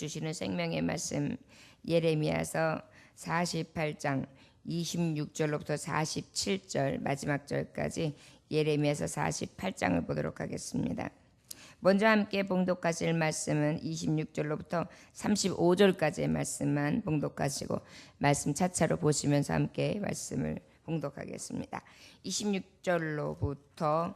주시는 생명의 말씀 예레미야서 48장 26절로부터 47절 마지막 절까지 예레미야서 48장을 보도록 하겠습니다. 먼저 함께 봉독하실 말씀은 26절로부터 35절까지의 말씀만 봉독하시고 말씀 차차로 보시면서 함께 말씀을 봉독하겠습니다. 26절로부터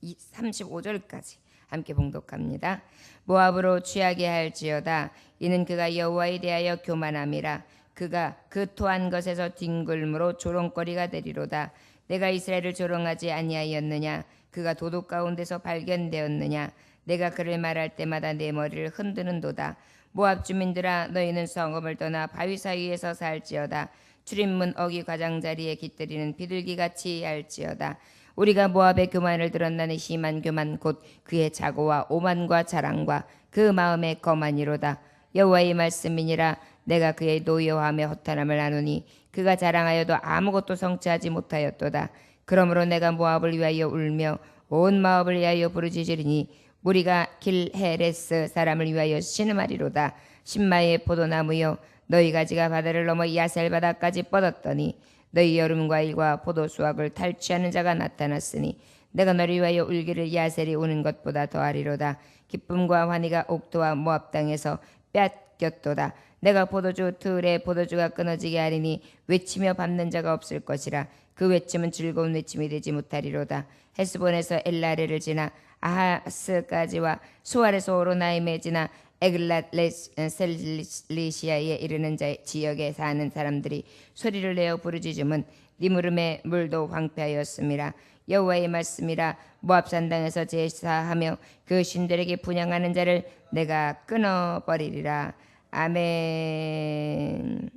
35절까지 함께 봉독합니다. 모압으로 취하게 할지어다. 이는 그가 여호와에 대하여 교만함이라. 그가 그 토한 것에서 뒹굴므로 조롱거리가 되리로다. 내가 이스라엘을 조롱하지 아니하였느냐? 그가 도둑 가운데서 발견되었느냐? 내가 그를 말할 때마다 내 머리를 흔드는도다. 모압 주민들아, 너희는 성읍을 떠나 바위 사이에서 살지어다. 출입문 어기 가장자리에 깃들이는 비둘기같이 할지어다. 우리가 모압의 교만을 들었나니 심한 교만 곧 그의 자고와 오만과 자랑과 그 마음의 거만이로다. 여호와의 말씀이니라. 내가 그의 노여함의 허탄함을 아노니 그가 자랑하여도 아무것도 성취하지 못하였도다. 그러므로 내가 모압을 위하여 울며 온 모압을 위하여 부르짖으리니 우리가 길헤레스 사람을 위하여 신음하리로다. 신마의 포도나무여, 너희 가지가 바다를 넘어 야셀 바다까지 뻗었더니 너희 여름과 일과 포도 수확을 탈취하는 자가 나타났으니 내가 너를 위하여 울기를 야셀이 우는 것보다 더하리로다. 기쁨과 환희가 옥토와 모압 땅에서 뺏겼도다. 내가 포도주 틀에 포도주가 끊어지게 하리니 외치며 밟는 자가 없을 것이라. 그 외침은 즐거운 외침이 되지 못하리로다. 헤스본에서 엘라레를 지나 아하스까지와 수알에서 오로나임에 지나 에글랏 셀리시아에 이르는 지역에 사는 사람들이 소리를 내어 부르짖음은 네 무름의 물도 황폐하였음이라. 여호와의 말씀이라. 모압 산당에서 제사하며 그 신들에게 분향하는 자를 내가 끊어버리리라. 아멘.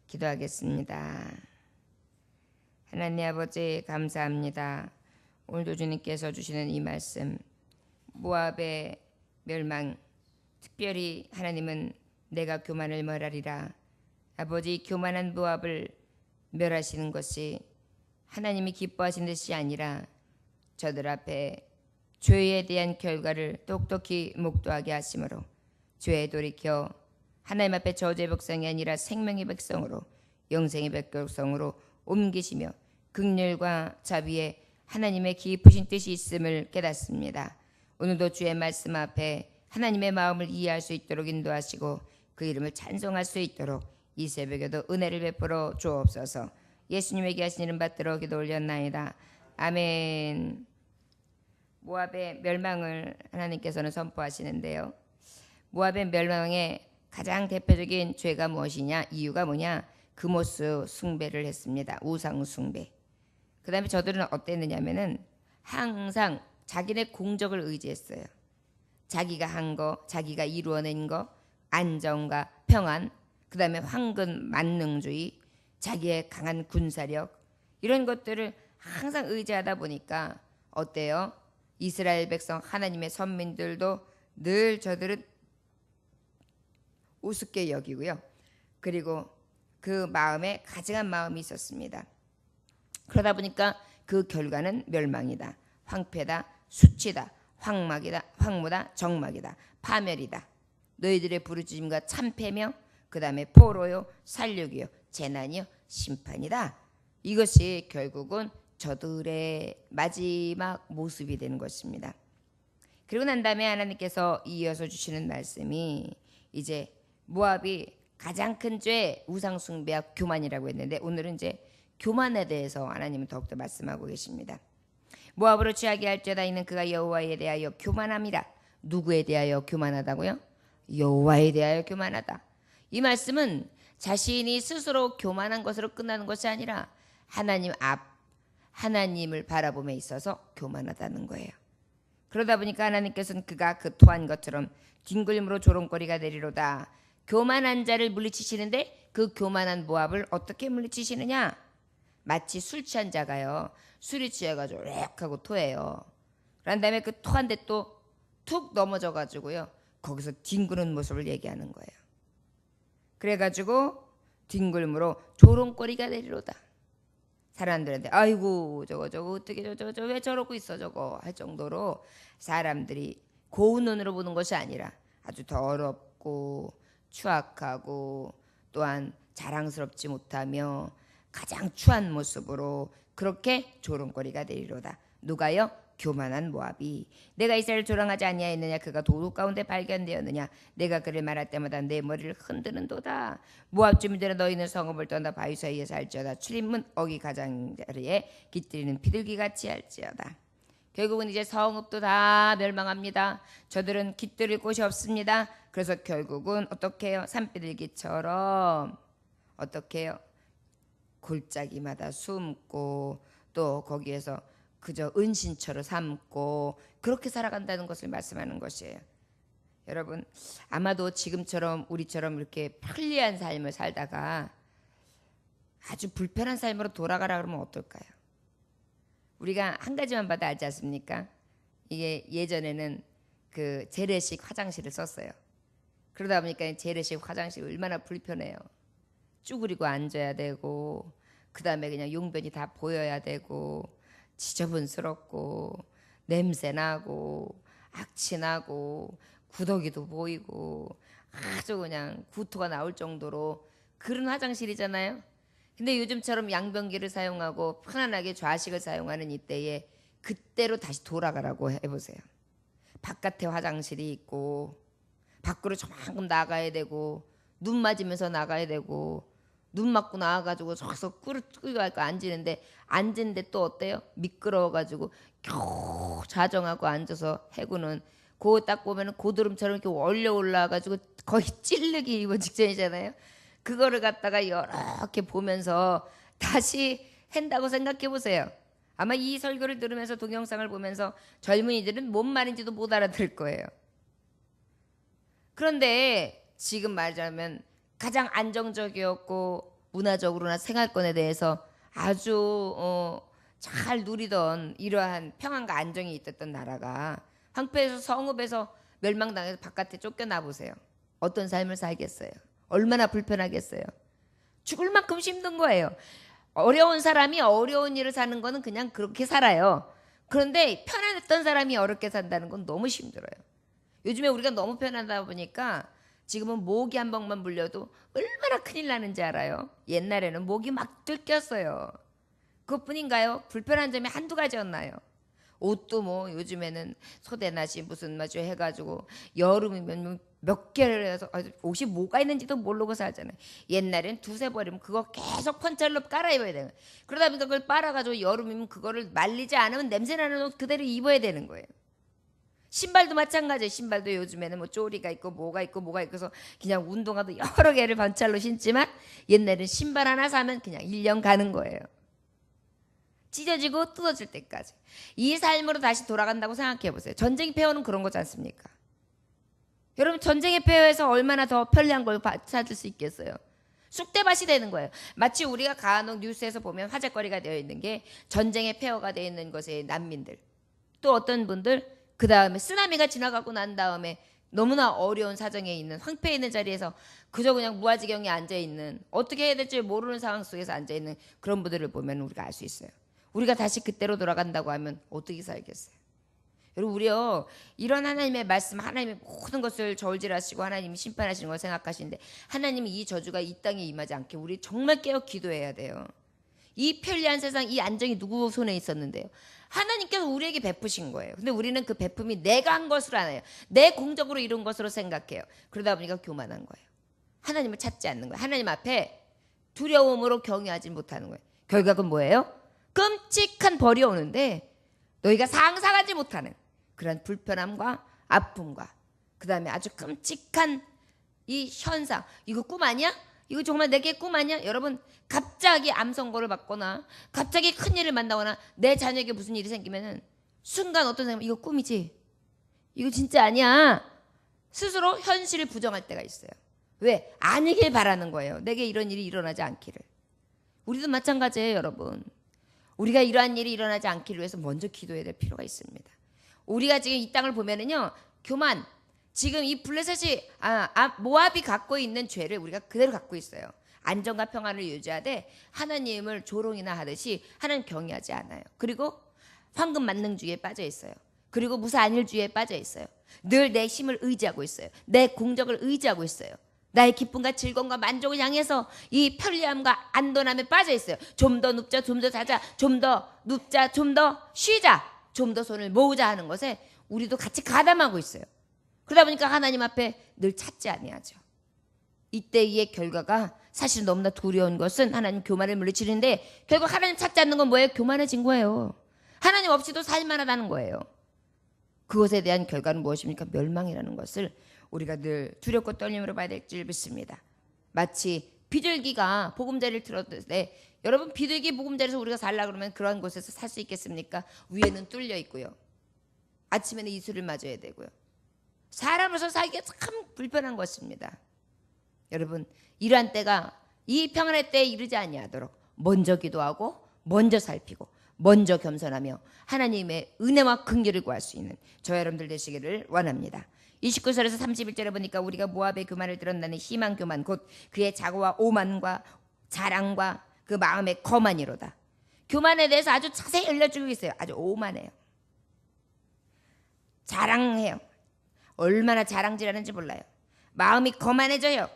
기도하겠습니다. 하나님 아버지 감사합니다. 오늘도 주님께서 주시는 이 말씀 모압의 멸망, 특별히 하나님은 내가 교만을 멸하리라. 아버지, 교만한 모압을 멸하시는 것이 하나님이 기뻐하시는 것이 아니라 저들 앞에 죄에 대한 결과를 똑똑히 목도하게 하심으로 죄에 돌이켜 하나님 앞에 저주의 백성이 아니라 생명의 백성으로 영생의 백성으로 옮기시며 긍휼과 자비에 하나님의 깊으신 뜻이 있음을 깨닫습니다. 오늘도 주의 말씀 앞에 하나님의 마음을 이해할 수 있도록 인도하시고 그 이름을 찬송할 수 있도록 이 새벽에도 은혜를 베풀어 주옵소서. 예수님에게 하신 이름 받들어 기도 올렸나이다. 아멘. 모압의 멸망을 하나님께서는 선포하시는데요. 모압의 멸망의 가장 대표적인 죄가 무엇이냐? 이유가 뭐냐? 금오스 숭배를 했습니다. 우상 숭배. 그 다음에 저들은 어땠느냐면은 항상 자기네 공적을 의지했어요. 자기가 한 거, 자기가 이루어낸 거, 안정과 평안, 그 다음에 황금 만능주의, 자기의 강한 군사력, 이런 것들을 항상 의지하다 보니까 어때요? 이스라엘 백성 하나님의 선민들도 늘 저들은 우습게 여기고요. 그리고 그 마음에 가증한 마음이 있었습니다. 그러다 보니까 그 결과는 멸망이다, 황폐다, 수치다, 황막이다, 황무다, 정막이다, 파멸이다. 너희들의 부르짖음과 참패며 그 다음에 포로요, 살육이요, 재난이요, 심판이다. 이것이 결국은 저들의 마지막 모습이 되는 것입니다. 그리고 난 다음에 하나님께서 이어서 주시는 말씀이 이제 모압이 가장 큰 죄 우상 숭배와 교만이라고 했는데 오늘은 이제 교만에 대해서 하나님은 더욱더 말씀하고 계십니다. 모압으로 취하게 할지어다. 이는 그가 여호와에 대하여 교만함이라. 누구에 대하여 교만하다고요? 여호와에 대하여 교만하다. 이 말씀은 자신이 스스로 교만한 것으로 끝나는 것이 아니라 하나님을 바라봄에 있어서 교만하다는 거예요. 그러다 보니까 하나님께서는 그가 그 토한 것처럼 뒹굴므로 조롱거리가 되리로다. 교만한 자를 물리치시는데 그 교만한 모압을 어떻게 물리치시느냐? 마치 술 취한 자가요, 술이 취해가지고 렉 하고 토해요. 그런 다음에 그 토한 데 또 툭 넘어져가지고요, 거기서 뒹구는 모습을 얘기하는 거예요. 그래가지고 뒹굴므로 조롱거리가 되리로다. 사람들한테 아이고 저거 어떻게 저거 왜 저러고 있어 저거 할 정도로 사람들이 고운 눈으로 보는 것이 아니라 아주 더럽고 추악하고 또한 자랑스럽지 못하며 가장 추한 모습으로 그렇게 조롱거리가 되리로다. 누가요? 교만한 모압이. 내가 이스라엘을 조롱하지 아니하였느냐? 그가 도둑 가운데 발견되었느냐? 내가 그를 말할 때마다 내 머리를 흔드는도다. 모압 주민들아, 너희는 성읍을 떠나 바위 사이에 살지어다. 출입문 어기 가장자리에 깃들이는 비둘기같이 할지어다. 결국은 이제 성읍도 다 멸망합니다. 저들은 깃들일 곳이 없습니다. 그래서 결국은 어떻게 해요? 산비둘기처럼 어떻게 해요? 골짜기마다 숨고 또 거기에서 그저 은신처로 삼고 그렇게 살아간다는 것을 말씀하는 것이에요. 여러분, 아마도 지금처럼 우리처럼 이렇게 편리한 삶을 살다가 아주 불편한 삶으로 돌아가라 그러면 어떨까요? 우리가 한 가지만 봐도 알지 않습니까? 이게 예전에는 그 재래식 화장실을 썼어요. 그러다 보니까 재래식 화장실이 얼마나 불편해요. 쭈그리고 앉아야 되고 그 다음에 그냥 용변이 다 보여야 되고 지저분스럽고 냄새나고 악취나고 구더기도 보이고 아주 그냥 구토가 나올 정도로 그런 화장실이잖아요. 근데 요즘처럼 양변기를 사용하고 편안하게 좌식을 사용하는 이때에 그때로 다시 돌아가라고 해보세요. 바깥에 화장실이 있고 밖으로 저만큼 나가야 되고 눈 맞으면서 나가야 되고 눈 맞고 나와가지고 저기서 끓이고 앉는데 또 어때요? 미끄러워가지고 겨우 자정하고 앉아서 해구는 그거 딱 보면은 고드름처럼 이렇게 얼려 올라와가지고 거의 찔르기 이거 직전이잖아요. 그거를 갖다가 이렇게 보면서 다시 한다고 생각해 보세요. 아마 이 설교를 들으면서 동영상을 보면서 젊은이들은 뭔 말인지도 못 알아들 거예요. 그런데 지금 말하자면 가장 안정적이었고 문화적으로나 생활권에 대해서 아주 잘 누리던 이러한 평안과 안정이 있었던 나라가 황폐해서 성읍에서 멸망당해서 바깥에 쫓겨나 보세요. 어떤 삶을 살겠어요? 얼마나 불편하겠어요? 죽을 만큼 힘든 거예요. 어려운 사람이 어려운 일을 사는 거는 그냥 그렇게 살아요. 그런데 편안했던 사람이 어렵게 산다는 건 너무 힘들어요. 요즘에 우리가 너무 편하다 보니까 지금은 모기 한 방만 물려도 얼마나 큰일 나는지 알아요? 옛날에는 모기 막 뜯겼어요. 그것뿐인가요? 불편한 점이 한두 가지였나요? 옷도 뭐 요즘에는 소대나시 무슨 마주 해가지고 여름이면 몇 개를 해서 옷이 뭐가 있는지도 모르고 살잖아요. 옛날엔 두세 벌이면 그거 계속 펀찰로 깔아 입어야 돼요. 그러다 보니까 그걸 빨아가지고 여름이면 그거를 말리지 않으면 냄새나는 옷 그대로 입어야 되는 거예요. 신발도 마찬가지예요. 신발도 요즘에는 뭐 쪼리가 있고 뭐가 있고 그냥 운동화도 여러 개를 반찰로 신지만 옛날엔 신발 하나 사면 그냥 1년 가는 거예요. 찢어지고 뜯어질 때까지. 이 삶으로 다시 돌아간다고 생각해 보세요. 전쟁 폐허는 그런 거지 않습니까? 여러분 전쟁의 폐허에서 얼마나 더 편리한 걸 찾을 수 있겠어요? 쑥대밭이 되는 거예요. 마치 우리가 간혹 뉴스에서 보면 화제거리가 되어 있는 게 전쟁의 폐허가 되어 있는 것의 난민들. 또 어떤 분들 그 다음에 쓰나미가 지나가고 난 다음에 너무나 어려운 사정에 있는 황폐해 있는 자리에서 그저 그냥 무아지경에 앉아있는 어떻게 해야 될지 모르는 상황 속에서 앉아있는 그런 분들을 보면 우리가 알 수 있어요. 우리가 다시 그때로 돌아간다고 하면 어떻게 살겠어요? 여러분 우리요 이런 하나님의 말씀 하나님의 모든 것을 저울질하시고 하나님이 심판하시는 걸 생각하시는데 하나님이 이 저주가 이 땅에 임하지 않게 우리 정말 깨어 기도해야 돼요. 이 편리한 세상 이 안정이 누구 손에 있었는데요? 하나님께서 우리에게 베푸신 거예요. 근데 우리는 그 베품이 내가 한 것으로 안 해요. 내 공적으로 이룬 것으로 생각해요. 그러다 보니까 교만한 거예요. 하나님을 찾지 않는 거예요. 하나님 앞에 두려움으로 경외하지 못하는 거예요. 결과는 뭐예요? 끔찍한 벌이 오는데 너희가 상상하지 못하는 그런 불편함과 아픔과 그 다음에 아주 끔찍한 이 현상. 이거 꿈 아니야? 이거 정말 내게 꿈 아니야? 여러분 갑자기 암 선고를 받거나 갑자기 큰일을 만나거나 내 자녀에게 무슨 일이 생기면은 순간 어떤 사람은 이거 꿈이지? 이거 진짜 아니야? 스스로 현실을 부정할 때가 있어요. 왜? 아니길 바라는 거예요. 내게 이런 일이 일어나지 않기를. 우리도 마찬가지예요, 여러분. 우리가 이러한 일이 일어나지 않기를 위해서 먼저 기도해야 될 필요가 있습니다. 우리가 지금 이 땅을 보면은요, 교만, 지금 이 블레셋이 모압이 갖고 있는 죄를 우리가 그대로 갖고 있어요. 안정과 평안을 유지하되 하나님을 조롱이나 하듯이 하나님 경외하지 않아요. 그리고 황금 만능주의에 빠져 있어요. 그리고 무사안일주의에 빠져 있어요. 늘 내 힘을 의지하고 있어요. 내 공적을 의지하고 있어요. 나의 기쁨과 즐거움과 만족을 향해서 이 편리함과 안도함에 빠져 있어요. 좀 더 눕자, 좀 더 자자, 좀 더 눕자, 좀 더 쉬자, 좀 더 손을 모으자 하는 것에 우리도 같이 가담하고 있어요. 그러다 보니까 하나님 앞에 늘 찾지 아니하죠. 이때의 결과가 사실 너무나 두려운 것은 하나님 교만을 물리치는데 결국 하나님 찾지 않는 건 뭐예요? 교만해진 거예요. 하나님 없이도 살만하다는 거예요. 그것에 대한 결과는 무엇입니까? 멸망이라는 것을 우리가 늘 두렵고 떨림으로 봐야 될 줄 믿습니다. 마치 비둘기가 보금자리를 틀었을 때 여러분 비둘기 보금자리에서 우리가 살라 그러면 그런 곳에서 살 수 있겠습니까? 위에는 뚫려 있고요. 아침에는 이슬을 맞아야 되고요. 사람으로서 살기가 참 불편한 것입니다. 여러분 이러한 때가 이 평안의 때에 이르지 아니하도록 먼저 기도하고 먼저 살피고 먼저 겸손하며 하나님의 은혜와 긍휼을 구할 수 있는 저와 여러분들 되시기를 원합니다. 29절에서 31절에 보니까 우리가 모압의 교만을 드러나는 희망 교만 곧 그의 자고와 오만과 자랑과 그 마음의 거만이로다. 교만에 대해서 아주 자세히 알려주고 있어요. 아주 오만해요. 자랑해요. 얼마나 자랑질하는지 몰라요. 마음이 거만해져요.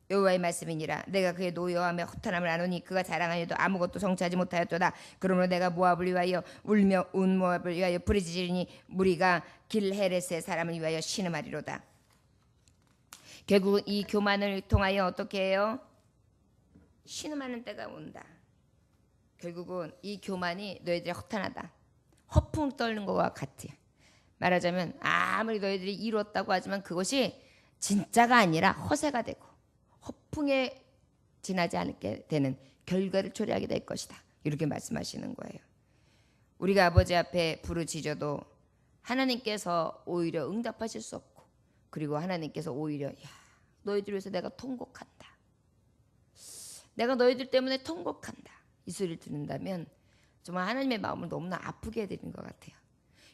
여호와의 말씀이니라. 내가 그의 노여함에 허탄함을 아노니 그가 자랑하여도 아무것도 성취하지 못하였도다. 그러므로 내가 모압을 위하여 울며 온 모압을 위하여 부르짖으리니 무리가 길헤레스의 사람을 위하여 신음하리로다. 결국 이 교만을 통하여 어떻게 해요? 신음하는 때가 온다. 결국은 이 교만이 너희들이 허탄하다. 허풍 떨는 것과 같아. 말하자면 아무리 너희들이 이뤘다고 하지만 그것이 진짜가 아니라 허세가 되고 허풍에 지나지 않게 되는 결과를 초래하게 될 것이다. 이렇게 말씀하시는 거예요. 우리가 아버지 앞에 부르짖어도 하나님께서 오히려 응답하실 수 없고 그리고 하나님께서 오히려 야, 너희들 위해서 내가 통곡한다. 내가 너희들 때문에 통곡한다. 이 소리를 듣는다면 정말 하나님의 마음을 너무나 아프게 해드리는 것 같아요.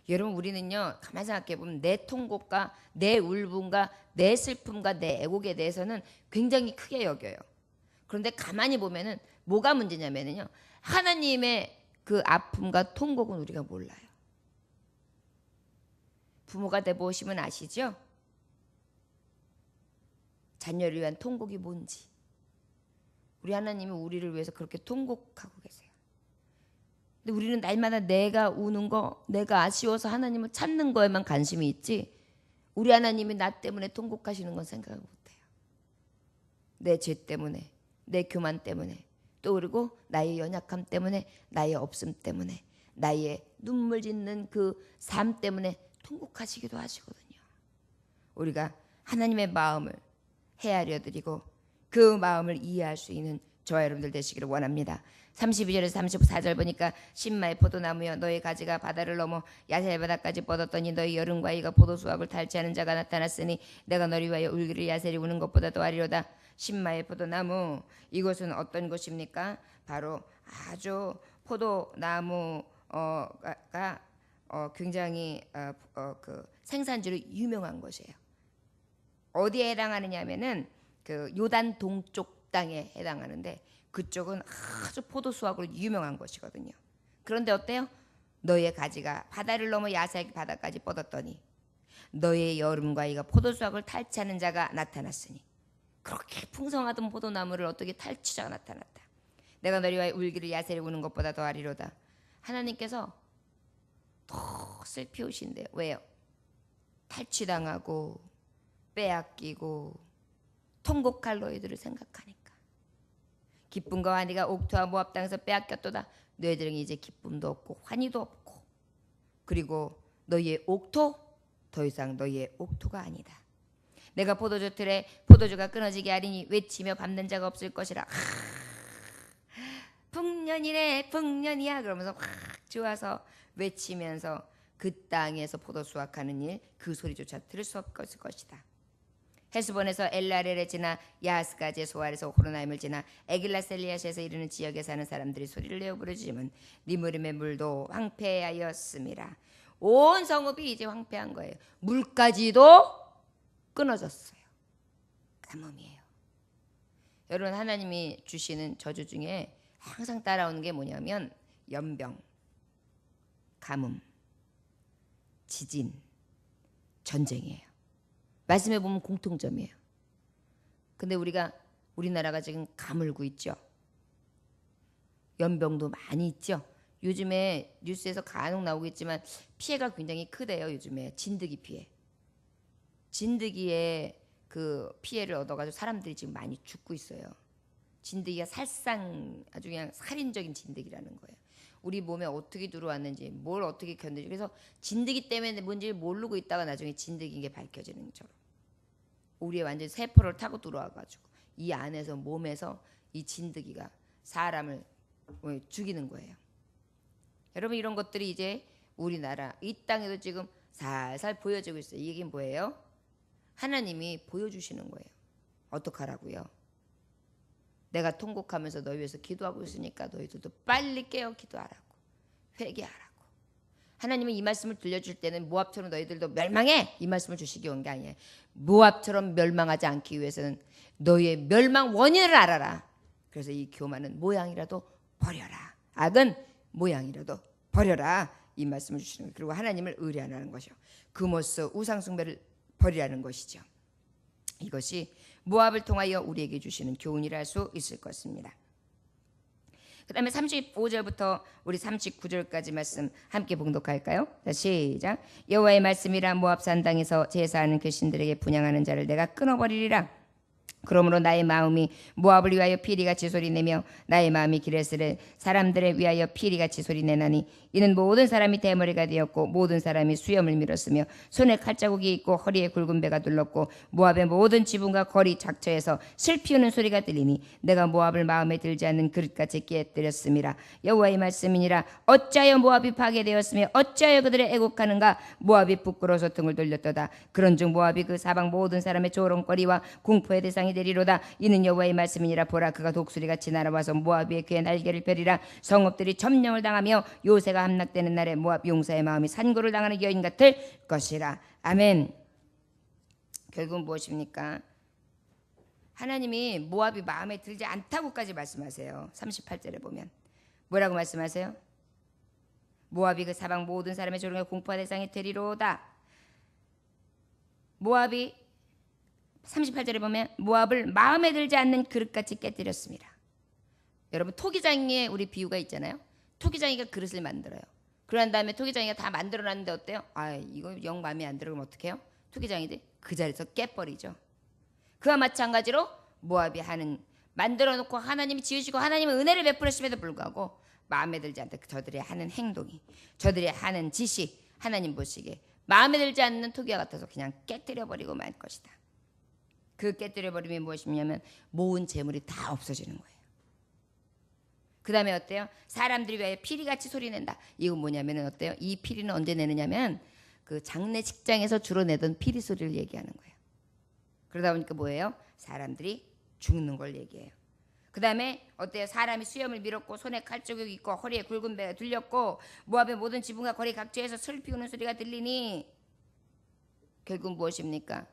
여러분 우리는요 가만히 생각해 보면 내 통곡과 내 울분과 내 슬픔과 내 애곡에 대해서는 굉장히 크게 여겨요. 그런데 가만히 보면은 뭐가 문제냐면요 하나님의 그 아픔과 통곡은 우리가 몰라요. 부모가 돼 보시면 아시죠? 자녀를 위한 통곡이 뭔지. 우리 하나님이 우리를 위해서 그렇게 통곡하고 계세요. 근데 우리는 날마다 내가 우는 거, 내가 아쉬워서 하나님을 찾는 거에만 관심이 있지 우리 하나님이 나 때문에 통곡하시는 건 생각을 못해요. 내 죄 때문에, 내 교만 때문에, 또 그리고 나의 연약함 때문에, 나의 없음 때문에, 나의 눈물 짓는 그 삶 때문에 통곡하시기도 하시거든요. 우리가 하나님의 마음을 헤아려 드리고 그 마음을 이해할 수 있는 저와 여러분들 되시기를 원합니다. 32절에서 34절 보니까 신마의 포도나무여 너희 가지가 바다를 넘어 야셀 바다까지 뻗었더니 너희 여름과 이가 포도 수확을 탈취하는 자가 나타났으니 내가 너희 위하여 울기를 야셀이 우는 것보다 더 하리로다. 신마의 포도나무 이곳은 어떤 곳입니까? 바로 아주 포도나무가 굉장히 그 생산지로 유명한 곳이에요. 어디에 해당하느냐 하면은 그 요단 동쪽 땅에 해당하는데 그쪽은 아주 포도 수확으로 유명한 곳이거든요. 그런데 어때요? 너의 가지가 바다를 넘어 야색 바다까지 뻗었더니 너의 여름과 이가 포도 수확을 탈취하는 자가 나타났으니 그렇게 풍성하던 포도나무를 어떻게 탈취자가 나타났다. 내가 너희와 울기를 야셀이 우는 것보다 더 하리로다. 하나님께서 더 슬피 우신대요. 왜요? 탈취당하고 빼앗기고 통곡할 너희들을 생각하니까. 기쁨과 환희가 옥토와 모압 땅에서 빼앗겼도다. 너희들은 이제 기쁨도 없고 환희도 없고 그리고 너희의 옥토 더 이상 너희의 옥토가 아니다. 내가 포도주 틀에 포도주가 끊어지게 하리니 외치며 밟는 자가 없을 것이라. 풍년이네 풍년이야 그러면서 확 좋아서 외치면서 그 땅에서 포도 수확하는 일 그 소리조차 들을 수 없을 것이다. 헤스본에서 엘라렐에 지나 야하스까지 소알에서 호로나임을 지나 에길라셀리아시에서 이르는 지역에 사는 사람들이 소리를 내어 부르짖으면 니무림의 물도 황폐하였음이라. 온 성읍이 이제 황폐한 거예요. 물까지도 끊어졌어요. 가뭄이에요. 여러분 하나님이 주시는 저주 중에 항상 따라오는 게 뭐냐면 연병, 가뭄, 지진, 전쟁이에요. 말씀해 보면 공통점이에요. 근데 우리나라가 지금 가물고 있죠. 연병도 많이 있죠. 요즘에 뉴스에서 간혹 나오겠지만 피해가 굉장히 크대요. 요즘에 진드기 피해. 진드기에 그 피해를 얻어가지고 사람들이 지금 많이 죽고 있어요. 진드기가 아주 그냥 살인적인 진드기라는 거예요. 우리 몸에 어떻게 들어왔는지, 뭘 어떻게 견디는지. 그래서 진드기 때문에 뭔지 모르고 있다가 나중에 진드기인 게 밝혀지는 것처럼. 우리의 완전 세포를 타고 들어와가지고 이 안에서 몸에서 이 진드기가 사람을 죽이는 거예요. 여러분, 이런 것들이 이제 우리나라 이 땅에도 지금 살살 보여지고 있어요. 이게 뭐예요? 하나님이 보여주시는 거예요. 어떡하라고요? 내가 통곡하면서 너희 위해서 기도하고 있으니까 너희들도 빨리 깨어 기도하라고, 회개하라고. 하나님은 이 말씀을 들려줄 때는 모압처럼 너희들도 멸망해, 이 말씀을 주시기 온 게 아니에요. 모압처럼 멸망하지 않기 위해서는 너희의 멸망 원인을 알아라. 그래서 이 교만은 모양이라도 버려라. 악은 모양이라도 버려라. 이 말씀을 주시는 거예요. 그리고 하나님을 의뢰하는 것이요. 금오스 우상 숭배를 버리라는 것이죠. 이것이 모압을 통하여 우리에게 주시는 교훈이라 할 수 있을 것입니다. 그 다음에 35절부터 우리 39절까지 말씀 함께 봉독할까요? 자, 시작. 여호와의 말씀이라 모압 산당에서 제사하는 그 신들에게 분향하는 자를 내가 끊어버리리라. 그러므로 나의 마음이 모압을 위하여 피리같이 소리내며 나의 마음이 기레스를 사람들을 위하여 피리같이 소리내나니 이는 모든 사람이 대머리가 되었고 모든 사람이 수염을 밀었으며 손에 칼자국이 있고 허리에 굵은 배가 둘렀고 모압의 모든 지붕과 거리 작처에서 슬피우는 소리가 들리니 내가 모압을 마음에 들지 않는 그릇같이 깨뜨렸음이라. 여호와의 말씀이니라. 어찌하여 모압이 파괴되었으며 어찌하여 그들의 애곡하는가. 모압이 부끄러워서 등을 돌렸도다. 그런즉 모압이 그 사방 모든 사람의 조롱거리와 공포의 대상이 되리로다. 이는 여호와의 말씀이니라. 보라, 그가 독수리같이 날아와서 모압의 그의 날개를 펴리라. 성읍들이 점령을 당하며 요새가 함락되는 날에 모압 용사의 마음이 산고를 당하는 여인 같을 것이라. 아멘. 결국은 무엇입니까? 하나님이 모압이 마음에 들지 않다고까지 말씀하세요. 38절에 보면 뭐라고 말씀하세요? 모압이 그 사방 모든 사람의 조롱의 공포와 대상이 되리로다. 모압이 38절에 보면 모압을 마음에 들지 않는 그릇같이 깨뜨렸습니다. 여러분, 토기장에 우리 비유가 있잖아요. 토기장이가 그릇을 만들어요. 그런 다음에 토기장이가 다 만들어놨는데 어때요? 이거 영 마음에 안 들어. 그럼 어떡해요? 토기장이들 그 자리에서 깨버리죠. 그와 마찬가지로 모압이 만들어놓고 하나님이 지으시고 하나님은 은혜를 베풀으심에도 불구하고 마음에 들지 않다. 저들의 하는 행동이, 저들의 하는 짓이 하나님 보시기에 마음에 들지 않는 토기와 같아서 그냥 깨뜨려버리고 말 것이다. 그 깨뜨려버림이 무엇이냐면 모은 재물이 다 없어지는 거예요. 그 다음에 어때요? 사람들이 왜 피리같이 소리낸다. 이건 뭐냐면 어때요? 이 피리는 언제 내느냐면 그 장례식장에서 주로 내던 피리 소리를 얘기하는 거예요. 그러다 보니까 뭐예요? 사람들이 죽는 걸 얘기해요. 그 다음에 어때요? 사람이 수염을 밀었고 손에 칼자국이 있고 허리에 굵은 배가 들렸고 모압의 모든 지붕과 거리 각지에서 슬피우는 소리가 들리니 결국 무엇입니까?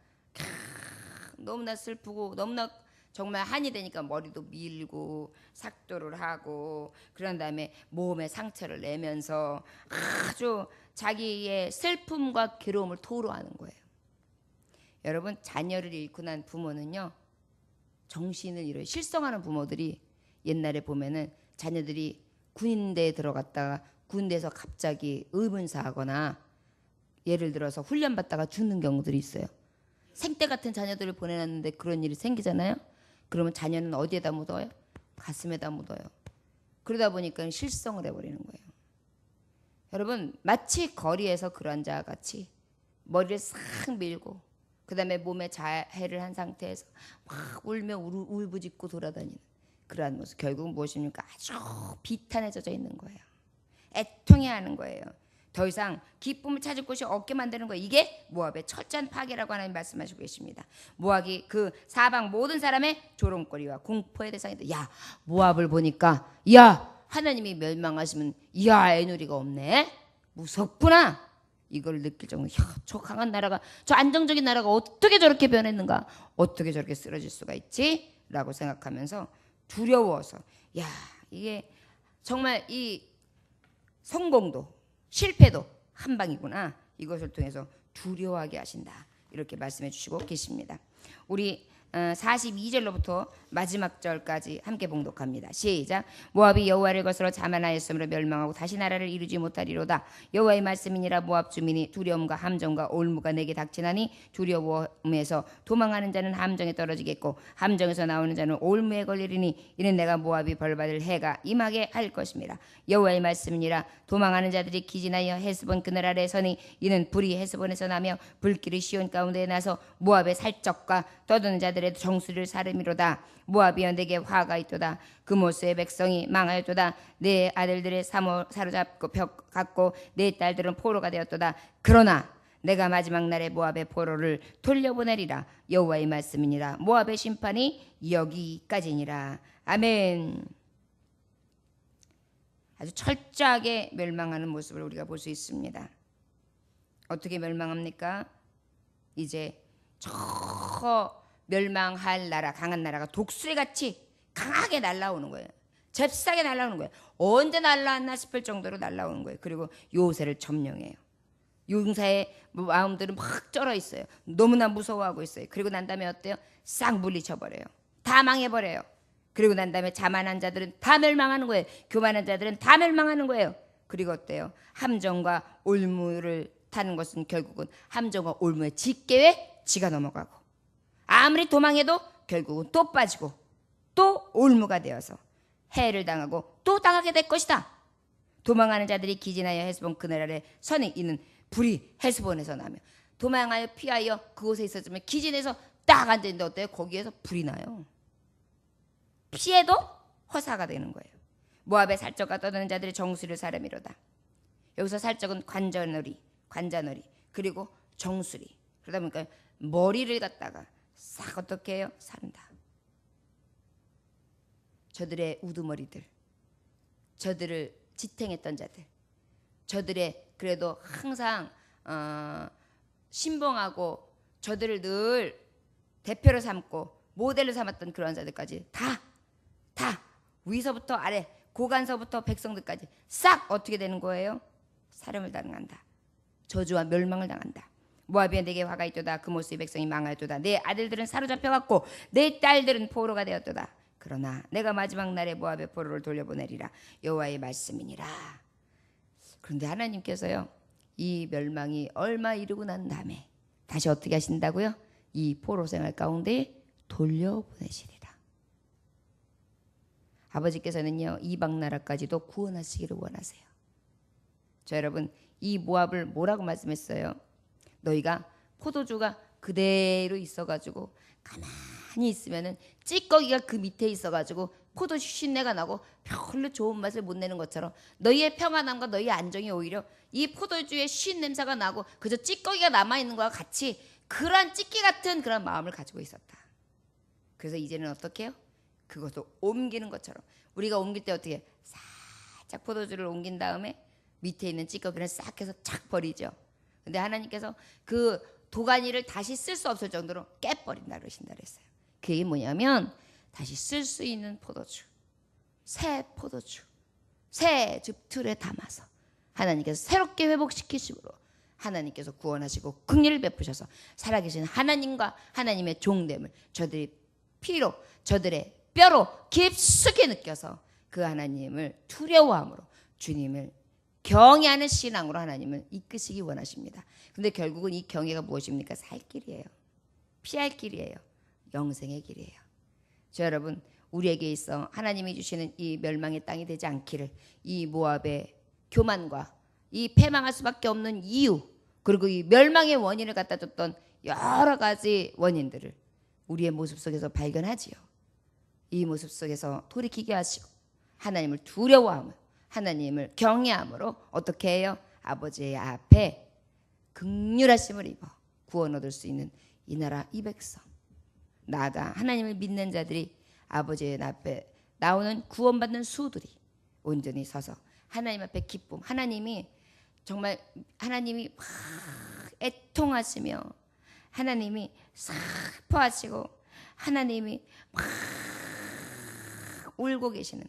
너무나 슬프고 너무나 정말 한이 되니까 머리도 밀고 삭도를 하고 그런 다음에 몸에 상처를 내면서 아주 자기의 슬픔과 괴로움을 토로하는 거예요. 여러분, 자녀를 잃고 난 부모는요, 정신을 잃어요. 실성하는 부모들이 옛날에 보면은 자녀들이 군대에 들어갔다가 군대에서 갑자기 의문사하거나 예를 들어서 훈련받다가 죽는 경우들이 있어요. 생떼 같은 자녀들을 보내놨는데 그런 일이 생기잖아요. 그러면 자녀는 어디에다 묻어요? 가슴에다 묻어요. 그러다 보니까 실성을 해버리는 거예요. 여러분, 마치 거리에서 그런 자와 같이 머리를 싹 밀고 그 다음에 몸에 자해를 한 상태에서 막 울며 울부짖고 돌아다니는 그러한 모습. 결국은 무엇입니까? 아주 비탄에 젖어 있는 거예요. 애통해하는 거예요. 더 이상 기쁨을 찾을 곳이 없게 만드는 거예요. 이게 모압의 철저한 파괴라고 하나님 말씀하시고 계십니다. 모압이 그 사방 모든 사람의 조롱거리와 공포의 대상이 돼. 야, 모압을 보니까 하나님이 멸망하시면 애누리가 없네. 무섭구나. 이걸 느낄 정도로 저 강한 나라가, 저 안정적인 나라가 어떻게 저렇게 변했는가, 어떻게 저렇게 쓰러질 수가 있지? 라고 생각하면서 두려워서 이게 정말 이 성공도 실패도 한 방이구나. 이것을 통해서 두려워하게 하신다. 이렇게 말씀해 주시고 계십니다. 우리 42절로부터 마지막 절까지 함께 봉독합니다. 시작. 모압이 여호와를 거스러 자만하였으므로 멸망하고 다시 나라를 이루지 못하리로다. 여호와의 말씀이니라. 모압 주민이 두려움과 함정과 올무가 내게 닥치나니 두려움에서 도망하는 자는 함정에 떨어지겠고 함정에서 나오는 자는 올무에 걸리리니 이는 내가 모압이 벌받을 해가 임하게 할 것입니다. 여호와의 말씀이니라. 도망하는 자들이 기진하여 헤스본 그늘 아래에 서니 이는 불이 헤스본에서 나며 불길이 시온 가운데에 나서 모압의 살적과 떠드는 자들의 정수를 사름이로다. 모압이여 내게 화가 있도다. 그모스의 백성이 망하였도다. 내 아들들의 사로잡고 벽 갖고 내 딸들은 포로가 되었도다. 그러나 내가 마지막 날에 모압의 포로를 돌려보내리라. 여호와의 말씀이니라. 모압의 심판이 여기까지니라. 아멘. 아주 철저하게 멸망하는 모습을 우리가 볼 수 있습니다. 어떻게 멸망합니까? 이제 저 멸망할 나라, 강한 나라가 독수리같이 강하게 날아오는 거예요. 잽싸게 날아오는 거예요. 언제 날아왔나 싶을 정도로 날아오는 거예요. 그리고 요새를 점령해요. 용사의 마음들은 막 쩔어 있어요. 너무나 무서워하고 있어요. 그리고 난 다음에 어때요? 싹 물리쳐버려요. 다 망해버려요. 그리고 난 다음에 자만한 자들은 다 멸망하는 거예요. 교만한 자들은 다 멸망하는 거예요. 그리고 어때요? 함정과 올무를 타는 것은 결국은 함정과 올무의 집게에 지가 넘어가고 아무리 도망해도 결국은 또 빠지고 또 올무가 되어서 해를 당하고 또 당하게 될 것이다. 도망하는 자들이 기진하여 헤스본 그늘 아래 서니 이는 불이 헤스본에서 나며 도망하여 피하여 그곳에 있었으면 기진해서 딱 앉아있는데 어때요? 거기에서 불이 나요. 피해도 허사가 되는 거예요. 모압의 살적과 떠드는 자들의 정수리를 사람이로다. 여기서 살적은 관자놀이 그리고 정수리. 그러다 보니까 머리를 갖다가 싹 어떻게 해요? 산다. 저들의 우두머리들, 저들을 지탱했던 자들, 저들의 그래도 항상 신봉하고 저들을 늘 대표로 삼고 모델로 삼았던 그런 자들까지 다 위서부터 아래 고관서부터 백성들까지 싹 어떻게 되는 거예요? 사람을 당한다. 저주와 멸망을 당한다. 모압이여 내게 화가 있도다. 그모스의 백성이 망하였도다. 내 아들들은 사로잡혀갔고 내 딸들은 포로가 되었도다. 그러나 내가 마지막 날에 모압의 포로를 돌려보내리라. 여호와의 말씀이니라. 그런데 하나님께서요, 이 멸망이 얼마 이르고 난 다음에 다시 어떻게 하신다고요? 이 포로 생활 가운데 돌려보내시리라. 아버지께서는요, 이방 나라까지도 구원하시기를 원하세요. 저 여러분, 이 모압을 뭐라고 말씀했어요? 너희가 포도주가 그대로 있어가지고 가만히 있으면은 찌꺼기가 그 밑에 있어가지고 포도주 쉰내가 나고 별로 좋은 맛을 못 내는 것처럼 너희의 평안함과 너희의 안정이 오히려 이 포도주의 쉰 냄새가 나고 그저 찌꺼기가 남아있는 것과 같이 그러한 찌끼 같은 그런 마음을 가지고 있었다. 그래서 이제는 어떻게 해요? 그것을 옮기는 것처럼 우리가 옮길 때 어떻게 살짝 포도주를 옮긴 다음에 밑에 있는 찌꺼기를 싹 해서 착 버리죠. 근데 하나님께서 그 도가니를 다시 쓸 수 없을 정도로 깨버린다 그러신다 그랬어요. 그게 뭐냐면 다시 쓸 수 있는 포도주, 새 포도주, 새 즙틀에 담아서 하나님께서 새롭게 회복시키심으로 하나님께서 구원하시고 긍휼을 베푸셔서 살아계신 하나님과 하나님의 종됨을 저들의 피로 저들의 뼈로 깊숙이 느껴서 그 하나님을 두려워함으로 주님을 경외하는 신앙으로 하나님을 이끄시기 원하십니다. 근데 결국은 이 경외가 무엇입니까? 살 길이에요. 피할 길이에요. 영생의 길이에요. 저 여러분, 우리에게 있어 하나님이 주시는 이 멸망의 땅이 되지 않기를, 이 모압의 교만과 이 패망할 수밖에 없는 이유, 그리고 이 멸망의 원인을 갖다 줬던 여러 가지 원인들을 우리의 모습 속에서 발견하지요. 이 모습 속에서 돌이키게 하시고 하나님을 두려워함을, 하나님을 경외함으로 어떻게 해요? 아버지의 앞에 긍휼하심을 입어 구원 얻을 수 있는 이 나라 이 백성, 나아가 하나님을 믿는 자들이 아버지의 앞에 나오는 구원받는 수들이 온전히 서서 하나님 앞에 기쁨, 하나님이 정말 하나님이 막 애통하시며 하나님이 슬퍼하시고 하나님이 막 울고 계시는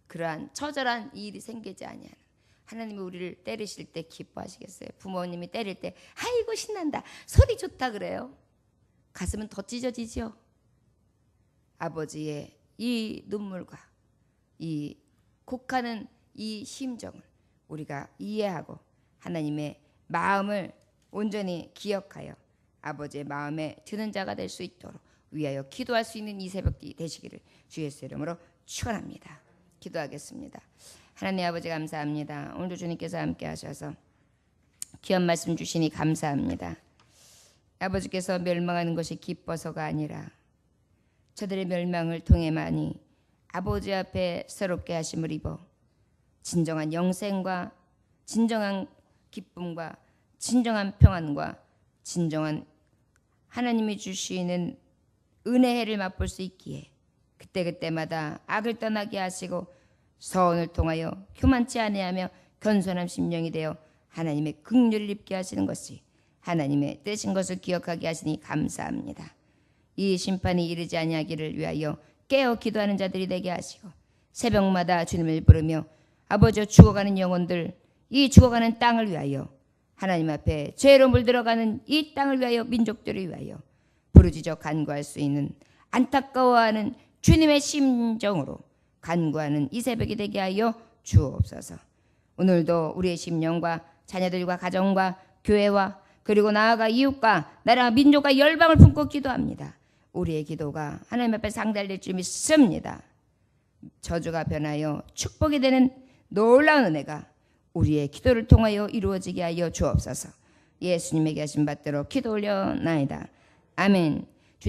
그러한 처절한 일이 생기지 아니하는 하나님이 우리를 때리실 때 기뻐하시겠어요? 부모님이 때릴 때 아이고 신난다, 소리 좋다 그래요? 가슴은 더 찢어지죠. 아버지의 이 눈물과 이 곡하는 이 심정을 우리가 이해하고 하나님의 마음을 온전히 기억하여 아버지의 마음에 드는 자가 될 수 있도록 위하여 기도할 수 있는 이 새벽이 되시기를 주 예수의 이름으로 축원합니다. 기도하겠습니다. 하나님 아버지 감사합니다. 오늘도 주님께서 함께 하셔서 귀한 말씀 주시니 감사합니다. 아버지께서 멸망하는 것이 기뻐서가 아니라 저들의 멸망을 통해만이 아버지 앞에 새롭게 하심을 입어 진정한 영생과 진정한 기쁨과 진정한 평안과 진정한 하나님이 주시는 은혜를 맛볼 수 있기에 그때그때마다 악을 떠나게 하시고 서원을 통하여 교만치 아니하며 겸손한 심령이 되어 하나님의 긍휼을 입게 하시는 것이 하나님의 뜻인 것을 기억하게 하시니 감사합니다. 이 심판이 이르지 아니하기를 위하여 깨어 기도하는 자들이 되게 하시고 새벽마다 주님을 부르며 아버지여 죽어가는 영혼들, 이 죽어가는 땅을 위하여 하나님 앞에 죄로 물들어가는 이 땅을 위하여 민족들을 위하여 부르짖어 간구할 수 있는 안타까워하는 주님의 심정으로 간구하는 이 새벽이 되게 하여 주옵소서. 오늘도 우리의 심령과 자녀들과 가정과 교회와 그리고 나아가 이웃과 나라 민족과 열방을 품고 기도합니다. 우리의 기도가 하나님 앞에 상달될 줄 믿습니다. 저주가 변하여 축복이 되는 놀라운 은혜가 우리의 기도를 통하여 이루어지게 하여 주옵소서. 예수님에게 하신 받들어 기도 올려나이다. 아멘.